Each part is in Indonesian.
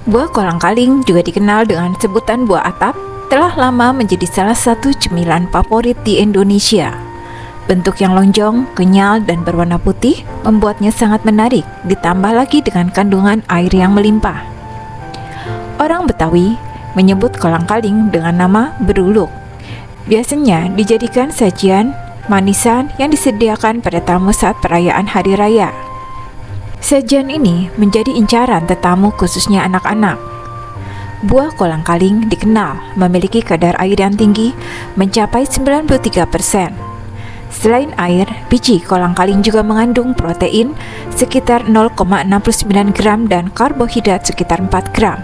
Buah kolang-kaling juga dikenal dengan sebutan buah atap, telah lama menjadi salah satu cemilan favorit di Indonesia. Bentuk yang lonjong, kenyal, dan berwarna putih membuatnya sangat menarik, ditambah lagi dengan kandungan air yang melimpah. Orang Betawi menyebut kolang-kaling dengan nama beruluk. Biasanya dijadikan sajian manisan yang disediakan pada tamu saat perayaan hari raya. Sajian ini menjadi incaran tetamu, khususnya anak-anak. Buah kolang-kaling dikenal memiliki kadar air yang tinggi, mencapai 93%. Selain air, biji kolang-kaling juga mengandung protein sekitar 0,69 gram dan karbohidrat sekitar 4 gram.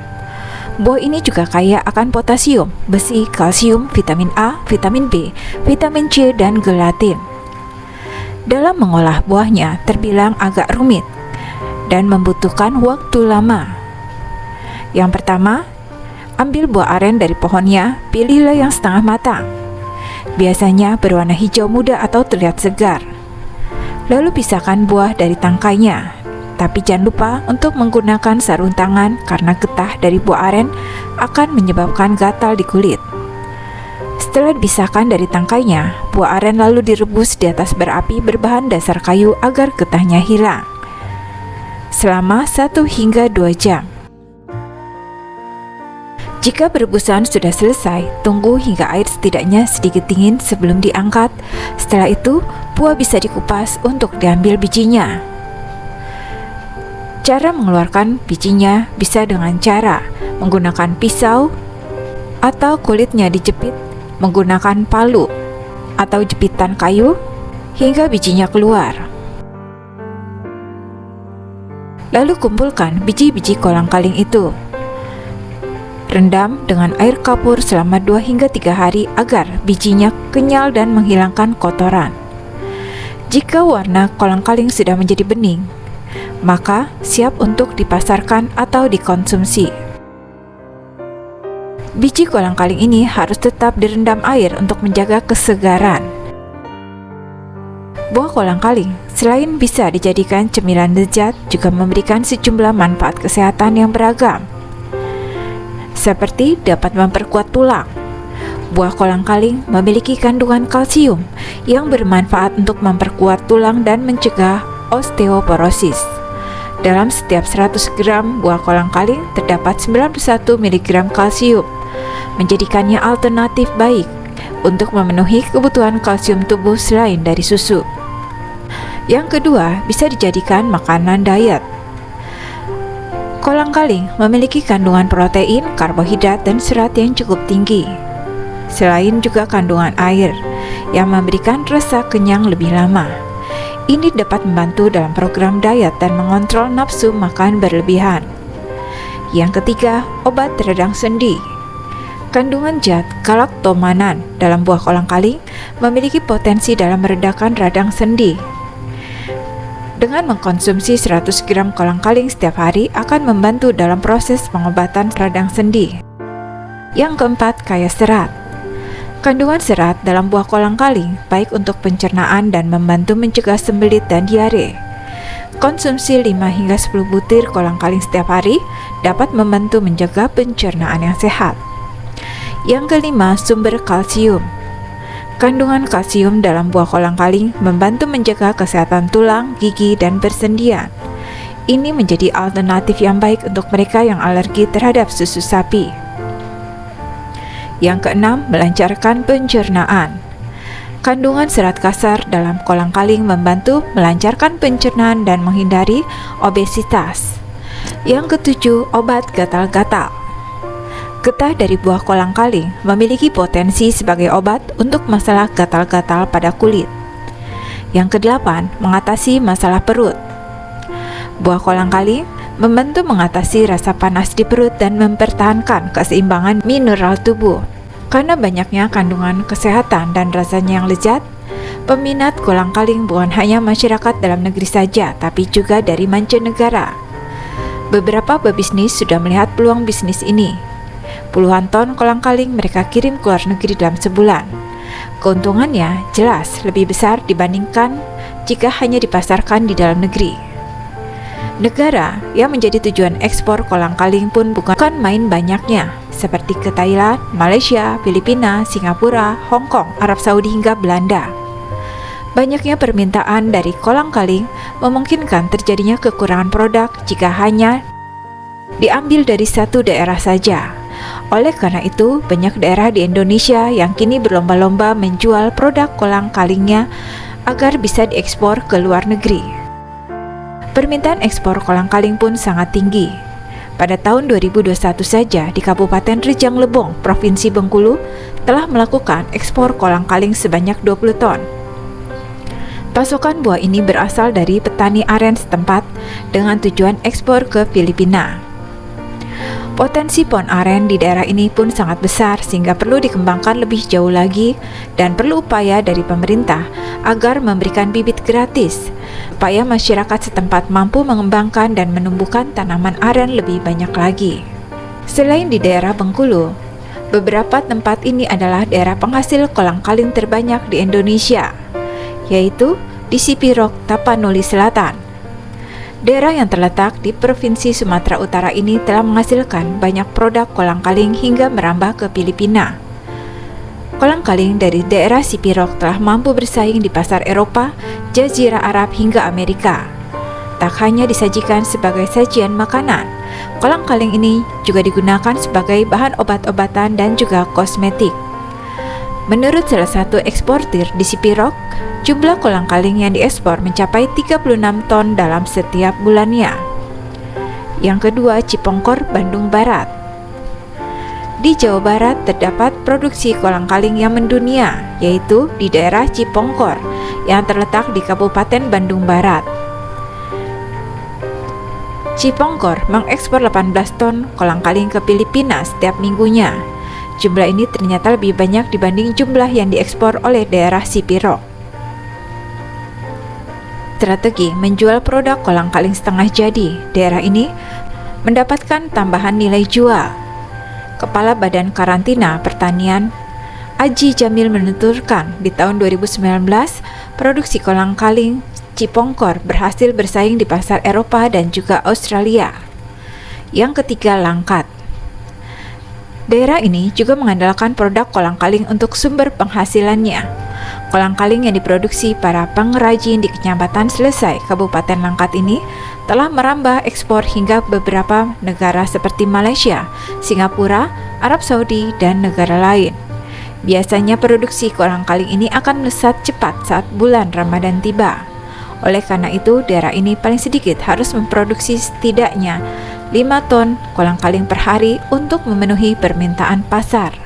Buah ini juga kaya akan potasium, besi, kalsium, vitamin A, vitamin B, vitamin C, dan gelatin. Dalam mengolah buahnya terbilang agak rumit dan membutuhkan waktu lama. Yang pertama, ambil buah aren dari pohonnya, pilihlah yang setengah matang. Biasanya berwarna hijau muda atau terlihat segar. Lalu pisahkan buah dari tangkainya, tapi jangan lupa untuk menggunakan sarung tangan karena getah dari buah aren akan menyebabkan gatal di kulit. Setelah dipisahkan dari tangkainya, buah aren lalu direbus di atas berapi berbahan dasar kayu agar getahnya hilang selama 1 hingga 2 jam. Jika perebusan sudah selesai, tunggu hingga air setidaknya sedikit dingin sebelum diangkat. Setelah itu, buah bisa dikupas untuk diambil bijinya. Cara mengeluarkan bijinya bisa dengan cara menggunakan pisau atau kulitnya dijepit menggunakan palu atau jepitan kayu hingga bijinya keluar. Lalu kumpulkan biji-biji kolang-kaling itu. Rendam dengan air kapur selama 2 hingga 3 hari agar bijinya kenyal dan menghilangkan kotoran. Jika warna kolang-kaling sudah menjadi bening, maka siap untuk dipasarkan atau dikonsumsi. Biji kolang-kaling ini harus tetap direndam air untuk menjaga kesegaran. Buah kolang-kaling selain bisa dijadikan cemilan lezat, juga memberikan sejumlah manfaat kesehatan yang beragam, seperti dapat memperkuat tulang. Buah kolang-kaling memiliki kandungan kalsium yang bermanfaat untuk memperkuat tulang dan mencegah osteoporosis. Dalam setiap 100 gram buah kolang-kaling terdapat 91 mg kalsium, menjadikannya alternatif baik untuk memenuhi kebutuhan kalsium tubuh selain dari susu. Yang kedua, bisa dijadikan makanan diet. Kolang-kaling memiliki kandungan protein, karbohidrat, dan serat yang cukup tinggi. Selain juga kandungan air yang memberikan rasa kenyang lebih lama. Ini dapat membantu dalam program diet dan mengontrol nafsu makan berlebihan. Yang ketiga, obat radang sendi. Kandungan zat galaktomanan dalam buah kolang-kaling memiliki potensi dalam meredakan radang sendi. Dengan mengkonsumsi 100 gram kolang-kaling setiap hari akan membantu dalam proses pengobatan radang sendi. Yang keempat, kaya serat. Kandungan serat dalam buah kolang-kaling baik untuk pencernaan dan membantu mencegah sembelit dan diare. Konsumsi 5 hingga 10 butir kolang-kaling setiap hari dapat membantu menjaga pencernaan yang sehat. Yang kelima, sumber kalsium. Kandungan kalsium dalam buah kolang-kaling membantu menjaga kesehatan tulang, gigi, dan persendian. Ini menjadi alternatif yang baik untuk mereka yang alergi terhadap susu sapi. Yang keenam, melancarkan pencernaan. Kandungan serat kasar dalam kolang-kaling membantu melancarkan pencernaan dan menghindari obesitas. Yang ketujuh, obat gatal-gatal. Getah dari buah kolang-kaling memiliki potensi sebagai obat untuk masalah gatal-gatal pada kulit. Yang kedelapan, mengatasi masalah perut. Buah kolang-kaling membantu mengatasi rasa panas di perut dan mempertahankan keseimbangan mineral tubuh. Karena banyaknya kandungan kesehatan dan rasanya yang lezat, peminat kolang-kaling bukan hanya masyarakat dalam negeri saja, tapi juga dari mancanegara. Beberapa pebisnis sudah melihat peluang bisnis ini. Puluhan ton kolang-kaling mereka kirim ke luar negeri dalam sebulan. Keuntungannya jelas lebih besar dibandingkan jika hanya dipasarkan di dalam negeri. Negara yang menjadi tujuan ekspor kolang-kaling pun bukan main banyaknya, seperti ke Thailand, Malaysia, Filipina, Singapura, Hong Kong, Arab Saudi hingga Belanda. Banyaknya permintaan dari kolang-kaling memungkinkan terjadinya kekurangan produk jika hanya diambil dari satu daerah saja. Oleh karena itu, banyak daerah di Indonesia yang kini berlomba-lomba menjual produk kolang-kalingnya agar bisa diekspor ke luar negeri. Permintaan ekspor kolang-kaling pun sangat tinggi. Pada tahun 2021 saja di Kabupaten Rejang Lebong, Provinsi Bengkulu, telah melakukan ekspor kolang-kaling sebanyak 20 ton. Pasokan buah ini berasal dari petani aren setempat dengan tujuan ekspor ke Filipina. Potensi pohon aren di daerah ini pun sangat besar sehingga perlu dikembangkan lebih jauh lagi dan perlu upaya dari pemerintah agar memberikan bibit gratis supaya masyarakat setempat mampu mengembangkan dan menumbuhkan tanaman aren lebih banyak lagi. Selain di daerah Bengkulu, beberapa tempat ini adalah daerah penghasil kolang-kaling terbanyak di Indonesia, yaitu di Sipirok, Tapanuli Selatan. Daerah yang terletak di Provinsi Sumatera Utara ini telah menghasilkan banyak produk kolang-kaling hingga merambah ke Filipina. Kolang-kaling dari daerah Sipirok telah mampu bersaing di pasar Eropa, Jazirah Arab hingga Amerika. Tak hanya disajikan sebagai sajian makanan, kolang-kaling ini juga digunakan sebagai bahan obat-obatan dan juga kosmetik. Menurut salah satu eksportir di Sipirok, jumlah kolang-kaling yang diekspor mencapai 36 ton dalam setiap bulannya. Yang kedua, Cipongkor, Bandung Barat. Di Jawa Barat terdapat produksi kolang-kaling yang mendunia, yaitu di daerah Cipongkor yang terletak di Kabupaten Bandung Barat. Cipongkor mengekspor 18 ton kolang-kaling ke Filipina setiap minggunya. Jumlah ini ternyata lebih banyak dibanding jumlah yang diekspor oleh daerah Sipirok. Strategi menjual produk kolang-kaling setengah jadi, daerah ini mendapatkan tambahan nilai jual. Kepala Badan Karantina Pertanian Aji Jamil menuturkan, di tahun 2019, produksi kolang-kaling Cipongkor berhasil bersaing di pasar Eropa dan juga Australia. Yang ketiga, Langkat. Daerah ini juga mengandalkan produk kolang-kaling untuk sumber penghasilannya. Kolang-kaling yang diproduksi para pengrajin di Kecamatan Selesai, Kabupaten Langkat ini telah merambah ekspor hingga beberapa negara seperti Malaysia, Singapura, Arab Saudi, dan negara lain. Biasanya produksi kolang-kaling ini akan melesat cepat saat bulan Ramadan tiba. Oleh karena itu, daerah ini paling sedikit harus memproduksi setidaknya 5 ton kolang-kaling per hari untuk memenuhi permintaan pasar.